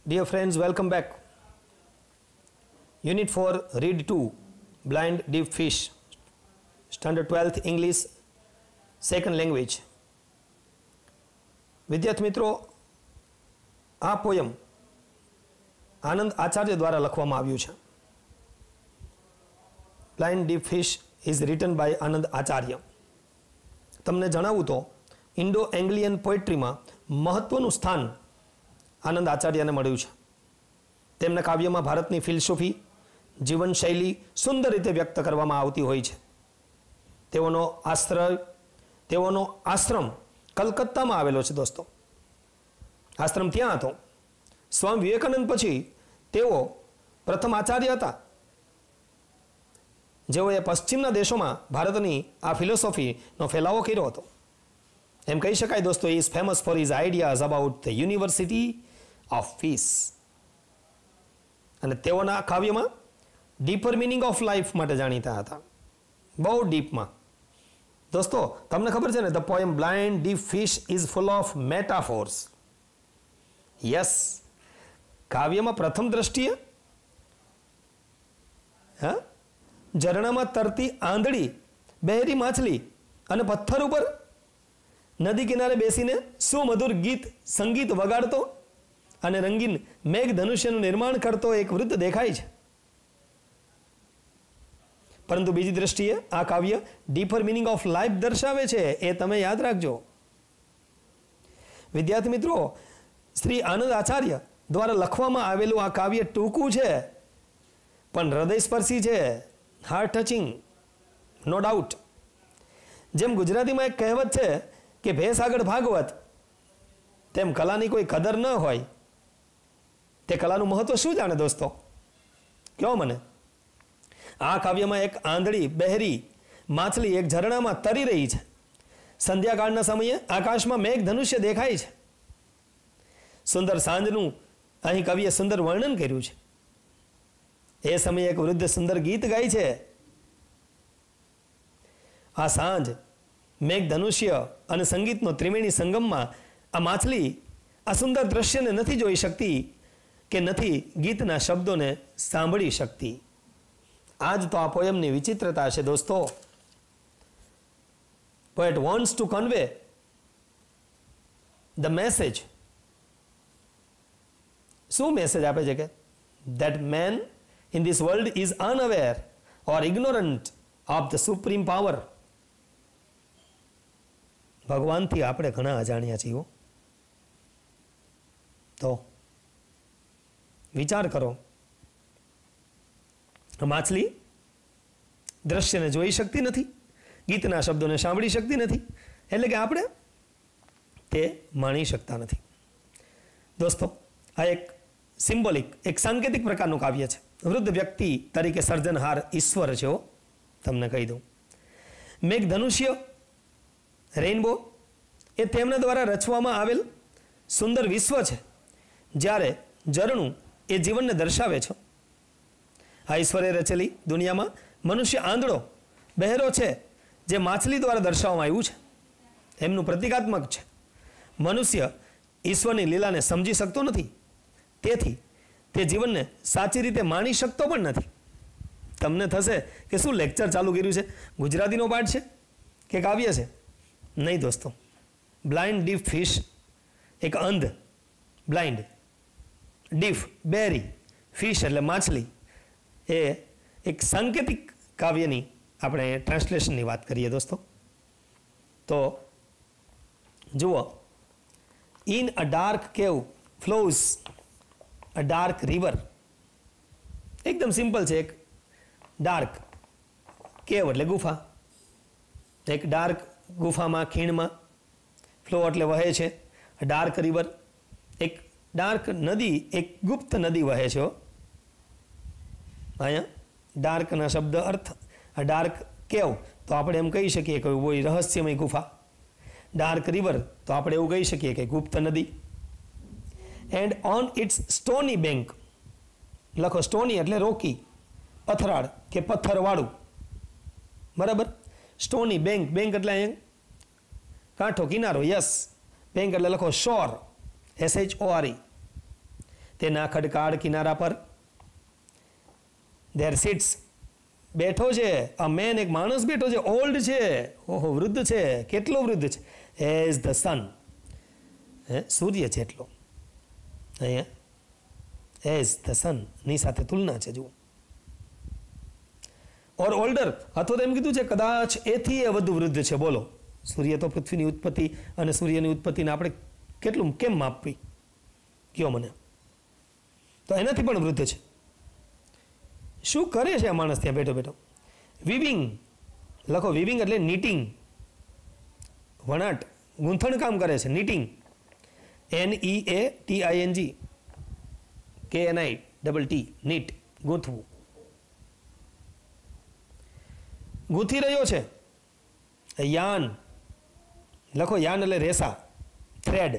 Dear friends, welcome back. Unit 4, Read 2, Blind Deep Fish, Standard 12th English, Second Language. વિદ્યાર્થી મિત્રો, આ poem આનંદ આચાર્ય દ્વારા લખવામાં આવ્યું છે. Blind Deep Fish is written by આનંદ આચાર્ય. તમને જણાવું તો ઇન્ડો એંગ્લિયન પોએટ્રીમાં મહત્વનું સ્થાન આનંદ આચાર્યને મળ્યું છે. તેમના કાવ્યમાં ભારતની ફિલસૂફી, જીવનશૈલી સુંદર રીતે વ્યક્ત કરવામાં આવતી હોય છે. તેઓનો આશ્રમ કલકત્તામાં આવેલો છે દોસ્તો. આશ્રમ ત્યાં હતો. સ્વામી વિવેકાનંદ પછી તેઓ પ્રથમ આચાર્ય હતા જેઓએ પશ્ચિમના દેશોમાં ભારતની આ ફિલોસોફીનો ફેલાવો કર્યો હતો. એમ કહી શકાય દોસ્તો, is famous for his ideas about the university of piece. અને તેઓના કાવ્યમાં ડીપર મિનિંગ ઓફ લાઈફ માટે જાણીતા હતા, બહુ ડીપમાં. દોસ્તો તમને ખબર છે ને, the poem blind deep fish is full of metaphors. Yes, કાવ્યમાં પ્રથમ દ્રષ્ટિએ ઝરણામાં તરતી આંધળી બહેરી માછલી અને પથ્થર ઉપર નદી કિનારે બેસીને સુમધુર સંગીત વગાડતો અને રંગીન મેઘ ધનુષ્યનું નિર્માણ કરતો એક વૃદ્ધ દેખાય છે. પરંતુ બીજી દ્રષ્ટિએ આ કાવ્ય ડીપર મિનિંગ ઓફ લાઈફ દર્શાવે છે, એ તમે યાદ રાખજો. વિદ્યાર્થી મિત્રો, શ્રી આનંદ આચાર્ય દ્વારા લખવામાં આવેલું આ કાવ્ય ટૂંકું છે પણ હૃદયસ્પર્શી છે, હાર્ટ ટચિંગ, નો ડાઉટ. જેમ ગુજરાતીમાં એક કહેવત છે કે ભેંસ આગળ ભાગવત, તેમ કલાની કોઈ કદર ન હોય તે કલાનું મહત્વ શું જાણે દોસ્તો? કહો મને. આ કાવ્યમાં એક આંધળી બહેરી માછલી એક ઝરણામાં તરી રહી છે. સંધ્યાકાળના સમયે આકાશમાં મેઘ ધનુષ્ય દેખાય છે. સુંદર સાંજનું અહીં કવિએ સુંદર વર્ણન કર્યું છે. એ સમયે એક વૃદ્ધ સુંદર ગીત ગાય છે. આ સાંજ, મેઘ ધનુષ્ય અને સંગીતનો ત્રિવેણી સંગમમાં આ માછલી આ સુંદર દ્રશ્યને નથી જોઈ શકતી કે નથી ગીતના શબ્દોને સાંભળી શકતી. આ જ તો આ પોયમની વિચિત્રતા છે દોસ્તો. Poet wants to convey the message. શું મેસેજ આપે છે કે that man in this world is unaware or ignorant of the supreme power. ભગવાનથી આપણે ઘણા અજાણ્યા છીએ. તો વિચાર કરો, માછલી દ્રશ્યને જોઈ શકતી નથી, ગીતના શબ્દોને સાંભળી શકતી નથી, એટલે કે આપણે તે માણી શકતા નથી. દોસ્તો, આ એક સિમ્બોલિક, એક સાંકેતિક પ્રકારનું કાવ્ય છે. વૃદ્ધ વ્યક્તિ તરીકે સર્જનહાર ઈશ્વર છે. તમને કહી દઉં, મેઘ ધનુષ્ય, રેઇનબો એ તેમના દ્વારા રચવામાં આવેલ સુંદર વિશ્વ છે. જ્યારે ઝરણું એ જીવનને દર્શાવે છે. આ ઈશ્વરે રચેલી દુનિયામાં મનુષ્ય આંધળો બહેરો છે, જે માછલી દ્વારા દર્શાવવામાં આવ્યું છે. એમનું પ્રતિકાત્મક છે. મનુષ્ય ઈશ્વરની લીલાને સમજી શકતો નથી, તેથી તે જીવનને સાચી રીતે માણી શકતો પણ નથી. તમને થશે કે શું લેક્ચર ચાલુ કર્યું છે, ગુજરાતીનો પાઠ છે કે કાવ્ય છે? નહીં દોસ્તો. બ્લાઇન્ડ ડીપ ફિશ, એક અંધ, બ્લાઇન્ડ, ડીફ બેરી, ફિશ એટલે માછલી, એ એક સાંકેતિક કાવ્યની આપણે ટ્રાન્સલેશનની વાત કરીએ દોસ્તો. તો જુઓ, ઇન અ ડાર્ક કેવ ફ્લોઝ અ ડાર્ક રિવર. એકદમ સિમ્પલ છે. એક ડાર્ક કેવ એટલે ગુફા, એક ડાર્ક ગુફામાં, ખીણમાં, ફ્લો એટલે વહે છે. ડાર્ક રિવર, એક ડાર્ક નદી, એક ગુપ્ત નદી વહે છે. અહીંયા ડાર્કના શબ્દ અર્થ, આ ડાર્ક કેવ તો આપણે એમ કહી શકીએ કે કોઈ રહસ્યમય ગુફા. ડાર્ક રિવર તો આપણે એવું કહી શકીએ કે ગુપ્ત નદી. And on it's stony bank, લખો સ્ટોની એટલે રોકી, પથરાળ કે પથ્થરવાળું, બરાબર. સ્ટોની બેંક, બેંક એટલે કાંઠો, કિનારો. યસ, બેંક એટલે લખો શોર, SHORE. તેના ખડકાળ કિનારા પર. ધેર સિટ્સ, બેઠો છે. અ મેન, એક માણસ બેઠો છે. ઓલ્ડ છે, ઓહો વૃદ્ધ છે. કેટલો વૃદ્ધ છે? એઝ ધ સન, સૂર્ય જેટલો. અહીંયા એઝ ધ સન ની સાથે તુલના છે, જુઓ. ઓર ઓલ્ડર, અથવા તો એમ કીધું છે કદાચ એથી એ વધુ વૃદ્ધ છે. બોલો, સૂર્ય તો પૃથ્વીની ઉત્પત્તિ અને સૂર્યની ઉત્પત્તિને આપણે કેટલું કેમ માપવી? કયો મને. તો એનાથી પણ વૃદ્ધ છે. શું કરે છે આ માણસ ત્યાં બેઠો બેઠો? વિવિંગ, લખો વિવિંગ એટલે નીટિંગ, વણાટ, ગૂંથણ કામ કરે છે. નીટિંગ, NEATING, KNITT, નીટ, ગૂંથવું. ગૂંથી રહ્યો છે. યાન, લખો યાન એટલે રેસા, થ્રેડ,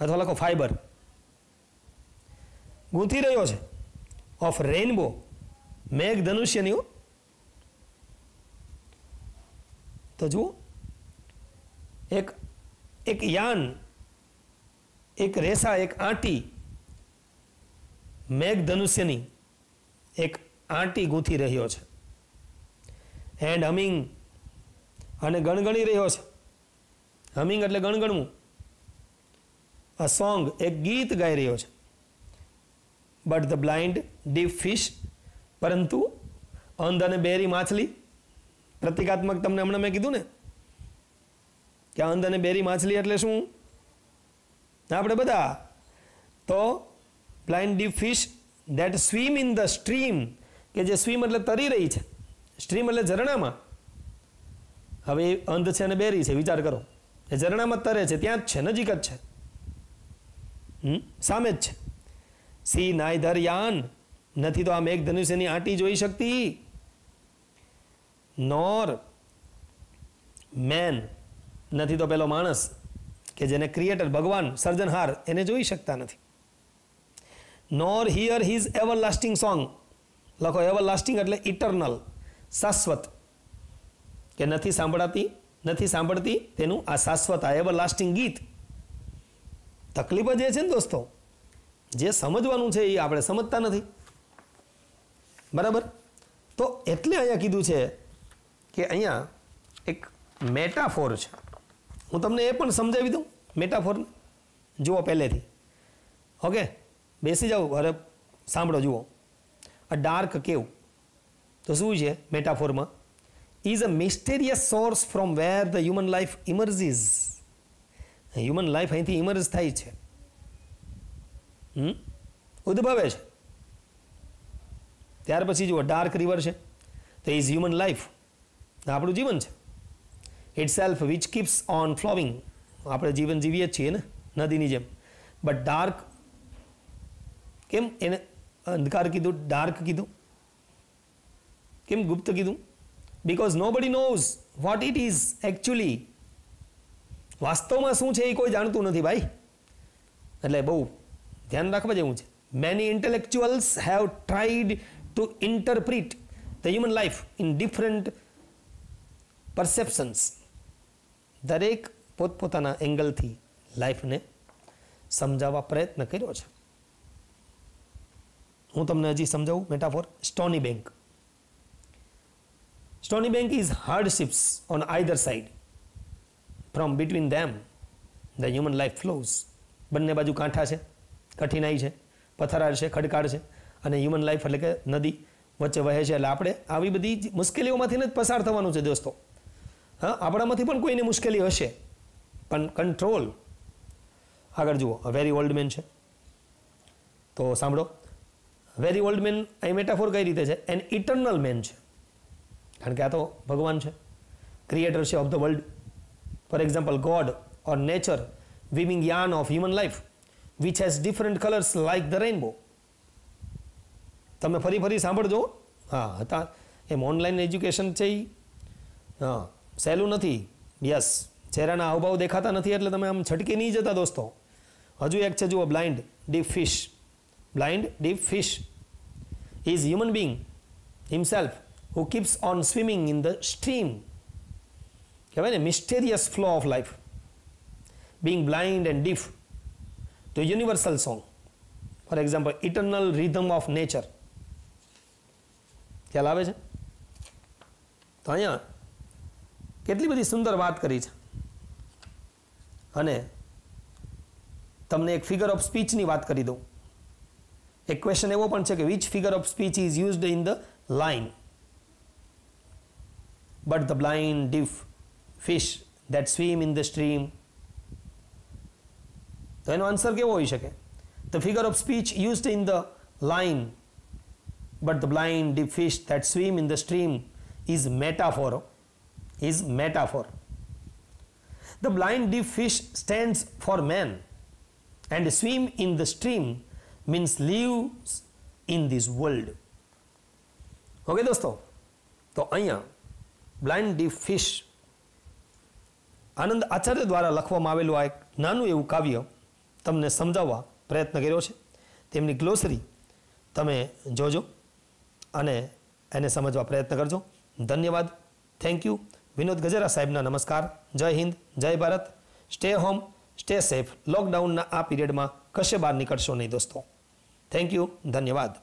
અથવા લખો ફાઈબર. ગૂંથી રહ્યો છે. ઓફ રેઇનબો, મેઘ ધનુષ્યની. તો જુઓ, એક યાન, એક રેસા, એક આંટી, મેઘ ધનુષ્યની એક આંટી ગૂંથી રહ્યો છે. એન્ડ હમિંગ, અને ગણગણી રહ્યો છે. હમિંગ એટલે ગણગણવું. અ સોંગ, એક ગીત ગાઈ રહ્યો છે. But the blind deep fish, પરંતુ અંધ અને બેરી માછલી. પ્રતિકાત્મક તમને હમણાં મેં કીધું ને કે અંધ અને બેરી માછલી એટલે શું? આપણે બધા. તો blind deep fish that swim in the stream, કે જે સ્વિમ એટલે તરી રહી છે, સ્ટ્રીમ એટલે ઝરણામાં. હવે એ અંધ છે અને બેરી છે, વિચાર કરો. એ ઝરણામાં તરે છે, ત્યાં જ છે, નજીક જ છે, સામે જ છે. સી નાઈધર યાન, નથી તો આ મેઘ ધનુષ્યની આંટી જોઈ શકતી. નોર મેન, નથી તો પેલો માણસ કે જેને ક્રિએટર, ભગવાન, સર્જનહાર, એને જોઈ શકતા નથી. નોર હિયર હિઝ એવરલાસ્ટિંગ સોંગ, લખો એવરલાસ્ટિંગ એટલે ઇટરનલ, શાશ્વત, કે નથી સાંભળતી તેનું આ શાશ્વત, આ એવરલાસ્ટિંગ ગીત. તકલીફ જ એ છે ને દોસ્તો, જે સમજવાનું છે એ આપણે સમજતા નથી. બરાબર? તો એટલે અહીંયા કીધું છે કે અહીંયા એક મેટાફોર છે. હું તમને એ પણ સમજાવી દઉં મેટાફોર. જુઓ પહેલેથી. ઓકે, બેસી જાઓ, અરે સાંભળો, જુઓ. અ ડાર્ક કેવ, તો શું છે મેટાફોરમાં? Is a mysterious source from where the human life emerges. Human life અહીંથી ઇમર્જ થાય છે, ઉદ્ભવે છે. ત્યાર પછી જુઓ, ડાર્ક રિવર છે, તો ઇઝ હ્યુમન લાઈફ, આપણું જીવન છે. Itself which keeps on flowing, આપણે જીવન જીવીએ જ છીએ ને નદીની જેમ. બટ ડાર્ક, કેમ એને અંધકાર કીધું, ડાર્ક કીધું, કેમ ગુપ્ત કીધું? Because nobody knows what it is actually. વાસ્તવમાં શું છે એ કોઈ જાણતું નથી ભાઈ. એટલે બહુ ધ્યાન રાખવા જેવું છે. Many intellectuals have tried to interpret the human life in different perceptions. દરેક પોતપોતાના એંગલથી લાઈફને સમજાવવા પ્રયત્ન કર્યો છે. હું તમને હજી સમજાવું metaphor. Stony bank. Stony bank is hardships on either side. From between them the human life flows. બંને બાજુ કાંઠા છે, કઠિનાઈ છે, પથરાળ છે, ખડકાળ છે, અને હ્યુમન લાઈફ એટલે કે નદી વચ્ચે વહે છે. એટલે આપણે આવી બધી મુશ્કેલીઓમાંથી જ પસાર થવાનું છે દોસ્તો. હા, આપણામાંથી પણ કોઈને મુશ્કેલી હશે, પણ કંટ્રોલ. આગળ જુઓ, વેરી ઓલ્ડ મેન છે, તો સાંભળો. વેરી ઓલ્ડ મેન અહીં મેટાફોર કઈ રીતે છે? એન ઇટર્નલ મેન છે, કારણ કે આ તો ભગવાન છે, ક્રિએટર છે of the world. For example, God or nature weaving yarn of human life which has different colors like the rainbow. તમે ફરી સાંભળજો. હા, હતા એમ ઓનલાઈન એજ્યુકેશન છે એ હા સહેલું નથી. યસ, ચહેરાના હાવભાવ દેખાતા નથી એટલે તમે આમ છટકી નહીં જતા દોસ્તો. હજુ એક છે જુઓ, blind deep fish. Blind deep fish is human being himself who keeps on swimming in the stream. કહેવાય ને mysterious flow of life. Being blind and deaf to universal song. For example eternal rhythm of nature, ખ્યાલ આવે છે? તો અહીંયા કેટલી બધી સુંદર વાત કરી છે. અને તમને એક ફિગર ઓફ સ્પીચની વાત કરી દઉં. એક ક્વેશ્ચન એવો પણ છે કે which figure of speech is used in the line but the blind deaf fish that swim in the stream. તો એનો આન્સર કેવો હોઈ શકે? The figure of speech used in the line but the blind deaf fish that swim in the stream is metaphor. Is metaphor. The blind deaf fish stands for man and swim in the stream means lives in this world. Okay દોસ્તો, તો અહીંયા blind deaf fish આનંદ આચાર્ય દ્વારા લખવામાં આવેલું આ એક નાનું એવું કાવ્ય તમને સમજાવવા પ્રયત્ન કર્યો છે. તેમની ગ્લોસરી તમે જોજો અને એને સમજવા પ્રયત્ન કરજો. ધન્યવાદ. Thank you. વિનોદ ગજેરા સાહેબના નમસ્કાર. જય હિન્દ, જય Bharat. Stay home, stay safe. લોકડાઉનના આ પીરિયડમાં કશે બહાર નીકળશો નહીં દોસ્તો. Thank you. ધન્યવાદ.